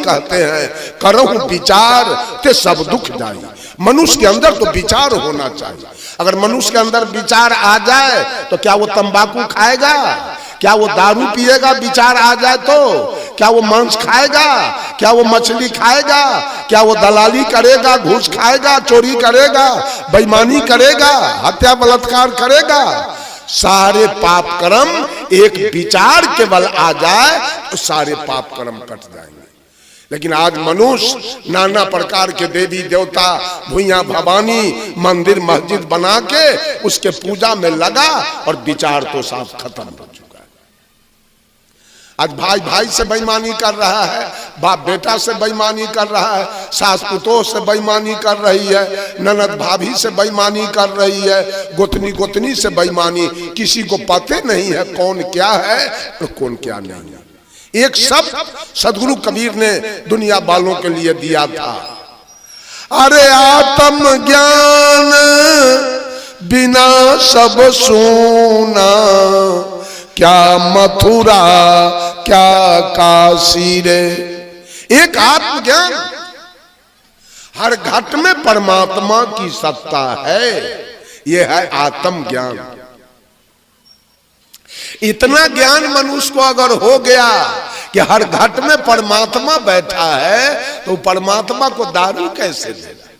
कहते हैं करहु विचार ते सब दुख जाई। मनुष्य के अंदर तो विचार होना चाहिए। अगर मनुष्य के अंदर विचार आ जाए तो क्या वो तंबाकू खाएगा, क्या वो दारू पिएगा? विचार आ जाए तो क्या वो मांस खाएगा, क्या वो मछली खाएगा, क्या वो दलाली करेगा, घूस खाएगा, चोरी करेगा, बेईमानी करेगा, हत्या बलात्कार करेगा? सारे पाप कर्म एक विचार केवल आ जाए तो सारे पाप कर्म कट जाएंगे। लेकिन आज मनुष्य नाना प्रकार के देवी देवता, भुइयां भवानी, मंदिर मस्जिद बना के उसके पूजा में लगा और विचार तो साफ खत्म हो चुका है। आज भाई भाई से बेईमानी कर रहा है, बाप बेटा से बेईमानी कर रहा है, सास पुतोह से बेईमानी कर रही है, ननद भाभी से बेईमानी कर रही है, गोतनी गोतनी से बेईमानी। किसी को पता नहीं है कौन क्या है और कौन क्या नहीं है। एक शब्द सदगुरु कबीर ने दुनिया वालों के लिए दिया था, अरे आत्म ज्ञान बिना सब सूना, क्या मथुरा क्या काशी रे। एक आत्मज्ञान, हर घट में परमात्मा की सत्ता है, यह है आत्म ज्ञान। इतना ज्ञान मनुष्य को अगर हो गया कि हर घट में परमात्मा बैठा है, तो परमात्मा को दारू कैसे देगा,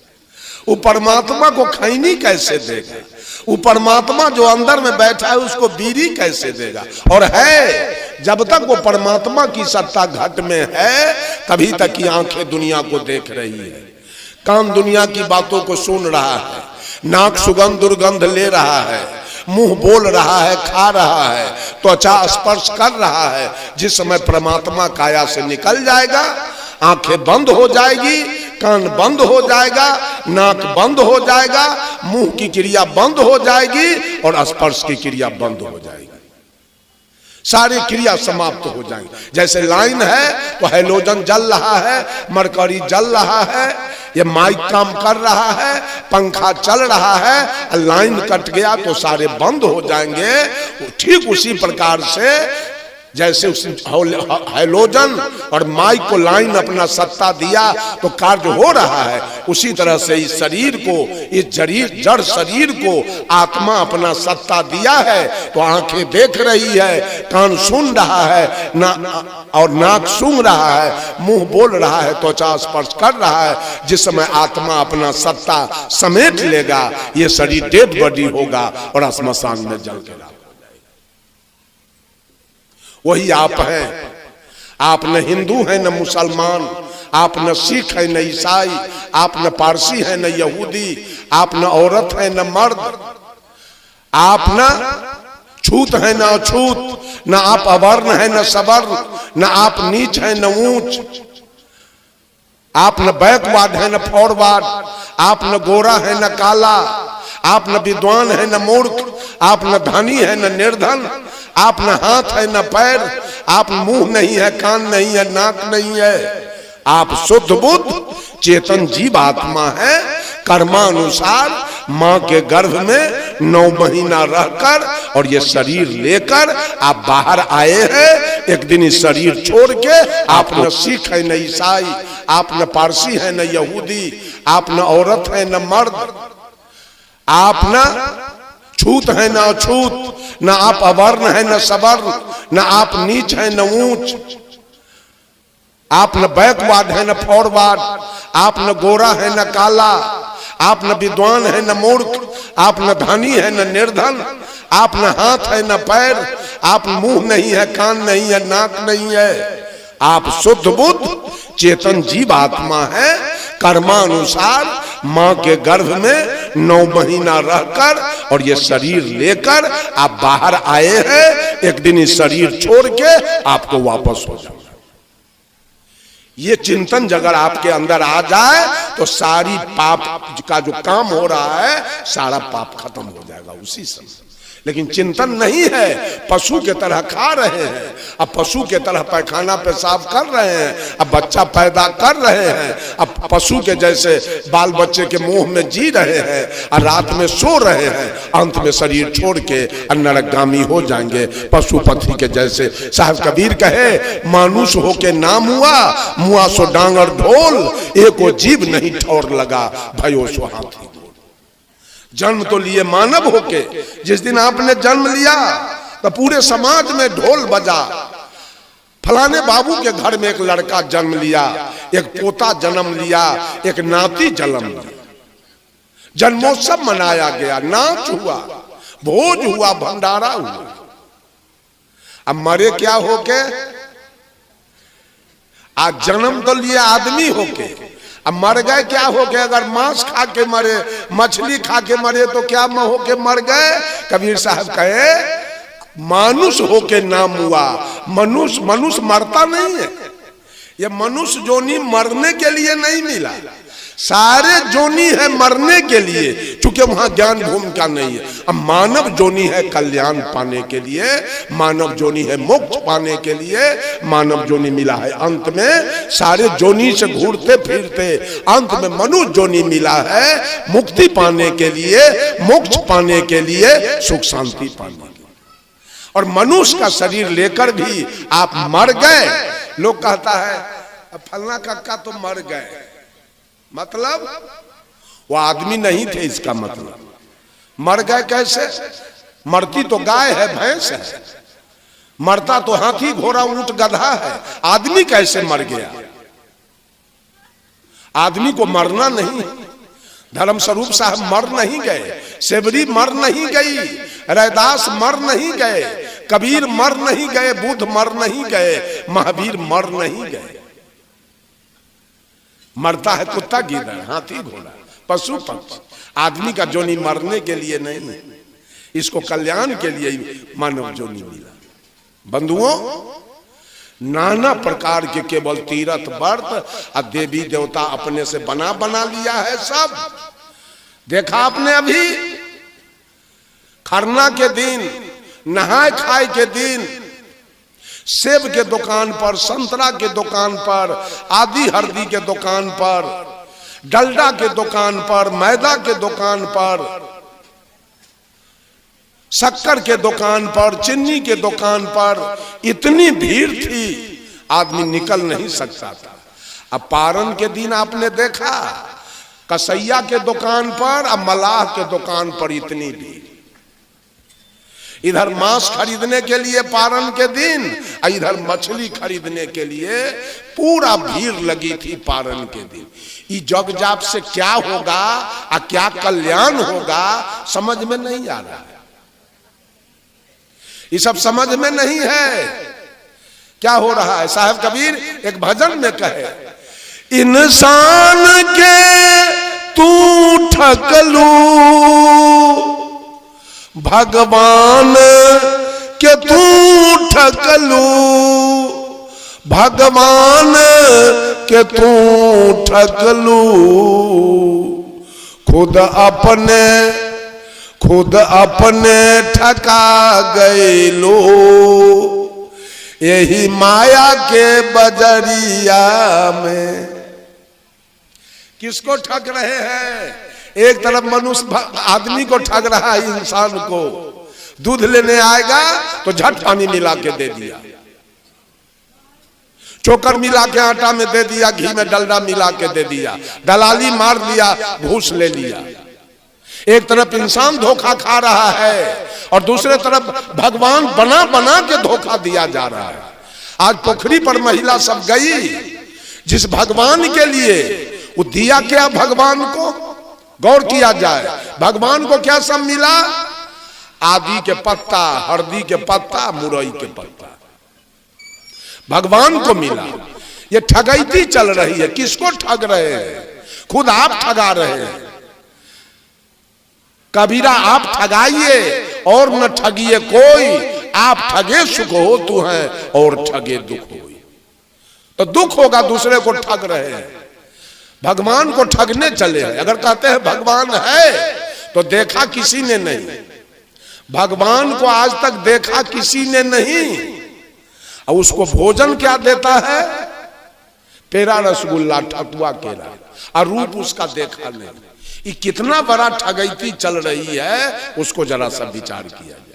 वो परमात्मा को खैनी कैसे देगा, वो परमात्मा जो अंदर में बैठा है उसको बीड़ी कैसे देगा। और है जब तक वो परमात्मा की सत्ता घट में है तभी तक की आंखें दुनिया को देख रही है, कान दुनिया की बातों को सुन रहा है, नाक सुगंध दुर्गंध ले रहा है, मुंह बोल रहा है, खा रहा है, त्वचा स्पर्श कर रहा है। जिस समय परमात्मा काया से निकल जाएगा, आंखें बंद हो जाएगी, कान बंद हो जाएगा, नाक बंद हो जाएगा, मुंह की क्रिया बंद हो जाएगी और स्पर्श की क्रिया बंद हो जाएगी, सारी क्रिया समाप्त हो जाएंगी। जैसे लाइन है तो हैलोजन जल रहा है, मरकरी जल रहा है, ये माइक काम कर रहा है, पंखा चल रहा है, लाइन कट गया तो सारे बंद हो जाएंगे। ठीक उसी प्रकार से जैसे उस हैलोजन और माइक को लाइन अपना सत्ता दिया तो कार्य हो रहा है, उसी तरह से इस शरीर को, इस जड़ शरीर को आत्मा अपना सत्ता दिया है तो आंखें देख रही है, कान सुन रहा है, और नाक सूंघ रहा है, मुंह बोल रहा है, त्वचा स्पर्श कर रहा है। जिस समय आत्मा अपना सत्ता समेट लेगा, ये शरीर डेड बॉडी होगा और श्मशान में जल के वही आप हैं। आप न हिंदू हैं न मुसलमान, आप न सिख है न ईसाई, आप न पारसी है न यहूदी, आप न औरत है न मर्द, आप न छूत है न अछूत, न आप अवर्ण है न सवर्ण, न आप नीच है न ऊंच, आप न बैकवर्ड है न फॉरवर्ड, आप न गोरा है न काला, आप न विद्वान है न मूर्ख, आप न धनी है न निर्धन, आप न हाथ है न पैर, आप मुंह नहीं है, कान नहीं है, नाक नहीं है, आप शुद्ध बुद्ध चेतन जीव आत्मा है। कर्मानुसार मां के गर्भ में 9 महीना रहकर और ये शरीर लेकर आप बाहर आए हैं। एक दिन इस शरीर छोड़ के आप न सिख है न ईसाई, आप न पारसी है न यहूदी, आप न औरत है न मर्द, आप न छूत है न अछूत, न आप अवर्ण है न सवर्ण, न आप नीच है न ऊंच, आप न बैकवर्ड है न फॉरवर्ड, आप न गोरा है न काला, आप न विद्वान है न मूर्ख, आप न धनी है न निर्धन, आप न हाथ है न पैर, आप मुंह नहीं है, कान नहीं है, नाक नहीं है, आप शुद्ध बुद्ध चेतन जीव आत्मा है। कर्मानुसार मां के गर्भ में 9 महीना रहकर और ये शरीर लेकर आप बाहर आए हैं। एक दिन इस शरीर छोड़ के आपको वापस हो जाना। ये चिंतन अगर आपके अंदर आ जाए तो सारी पाप का जो काम हो रहा है सारा पाप खत्म हो जाएगा उसी समय। लेकिन चिंतन नहीं है, पशु के तरह खा रहे हैं, अब पशु के तरह पैखाना पेशाब कर रहे हैं, अब बच्चा पैदा कर रहे हैं, अब पशु के जैसे बाल बच्चे के मुंह में जी रहे हैं और रात में सो रहे हैं, अंत में शरीर छोड़ के नरकगामी हो जाएंगे पशु पक्षी के जैसे। साहब कबीर कहे मानुष होके नाम हुआ, मुआ सो डांगर ढोल, एको जीव नहीं ठौर लगा, भयो सो हाथी। जन्म तो लिए मानव होके, जिस दिन आपने जन्म लिया तो पूरे समाज में ढोल बजा, फलाने बाबू के घर में एक लड़का जन्म लिया, एक पोता जन्म लिया, एक नाती जन्म लिया, जन्मोत्सव मनाया गया, नाच हुआ, भोज हुआ, भंडारा हुआ। अब मरे क्या होके? आज जन्म तो लिए आदमी होके, अब मर गए क्या हो गए? अगर मांस खा के मरे, मछली खा के मरे तो क्या होके मर गए? कबीर साहब कहे मानुष होके नाम हुआ। मनुष्य मरता नहीं है, ये मनुष्य जोनी मरने के लिए नहीं मिला, सारे जोनी है मरने के लिए, क्योंकि वहां ज्ञान भूमिका नहीं है। अब मानव जोनी है कल्याण पाने के लिए, मानव जोनी है मोक्ष पाने के लिए, मानव जोनी मिला है। अंत में सारे जोनी से घूरते फिरते अंत में मनुष्य जोनी मिला है, मुक्ति पाने के लिए, मोक्ष पाने के लिए, सुख शांति पाने के लिए। और मनुष्य का शरीर लेकर भी आप मर गए। लोग कहता है फलना कक्का तो मर गए, मतलब वो आदमी नहीं थे, इसका मतलब मर गए कैसे? मरती तो गाय है, भैंस है, मरता तो हाथी घोड़ा ऊंट गधा है, आदमी कैसे मर गया? आदमी को मरना नहीं। धर्म स्वरूप साहब मर नहीं गए, सेवरी मर नहीं गई, रैदास मर नहीं गए, कबीर मर नहीं गए, बुद्ध मर नहीं गए, महावीर मर नहीं गए। मरता है कुत्ता गीदड़ हाथी घोड़ा पशु पक्षी, आदमी का जोनी मरने के लिए नहीं है, इसको कल्याण के लिए मानव जोनी मिला। बंधुओं, नाना प्रकार के केवल तीर्थ व्रत और देवी देवता अपने से बना बना लिया है सब। देखा आपने अभी खरना के दिन, नहाय खाए के दिन, सेब के दुकान पर, संतरा के दुकान पर, आदि हल्दी के दुकान पर, डलडा के दुकान पर, मैदा के दुकान पर, शक्कर के दुकान पर, चीनी के दुकान पर इतनी भीड़ थी आदमी निकल नहीं सकता था। अब पारण के दिन आपने देखा कसैया के दुकान पर और मलाह के दुकान पर इतनी भीड़, इधर मांस खरीदने के लिए पारण के दिन, इधर मछली खरीदने के लिए पूरा भीड़ लगी थी पारण के दिन। ये जग जाप से क्या होगा और क्या कल्याण होगा समझ में नहीं आ रहा है, ये सब समझ में नहीं है क्या हो रहा है। साहब कबीर एक भजन में कहे, इंसान के तू ठकलू, भगवान के तू ठकलू, भगवान के तू ठकलू, खुद अपने ठका गए लो, यही माया के बजरिया में। किसको ठग रहे हैं? एक तरफ मनुष्य आदमी को ठग रहा है, इंसान को। दूध लेने आएगा तो झट पानी मिला के दे दिया, चोकर मिला के आटा में दे दिया, घी में डलडा मिला के दे दिया, दलाली मार दिया, घूस ले लिया। एक तरफ इंसान धोखा खा रहा है और दूसरे तरफ भगवान बना बना के धोखा दिया जा रहा है। आज पोखरी पर महिला सब गई, जिस भगवान के लिए वो दिया क्या भगवान को, गौर किया जाए, भगवान को क्या सब मिला? आदि के पत्ता, हल्दी के पत्ता, मुरई के पत्ता भगवान को मिला। ये ठगैती चल रही है। किसको ठग रहे हैं? खुद आप ठगा रहे हैं। कबीरा आप ठगाइए और न ठगिए कोई, आप ठगे सुख हो तू है और ठगे दुख हो। तो दुख होगा दूसरे को ठग रहे हैं, भगवान को ठगने चले हैं। अगर कहते हैं भगवान है तो देखा किसी ने नहीं, भगवान को आज तक देखा किसी ने नहीं, और उसको भोजन क्या देता है? पेड़ा, रसगुल्ला, ठकुआ, केला, और रूप उसका देखा नहीं। ये कितना बड़ा ठगैती चल रही है, उसको जरा सा विचार किया जाए।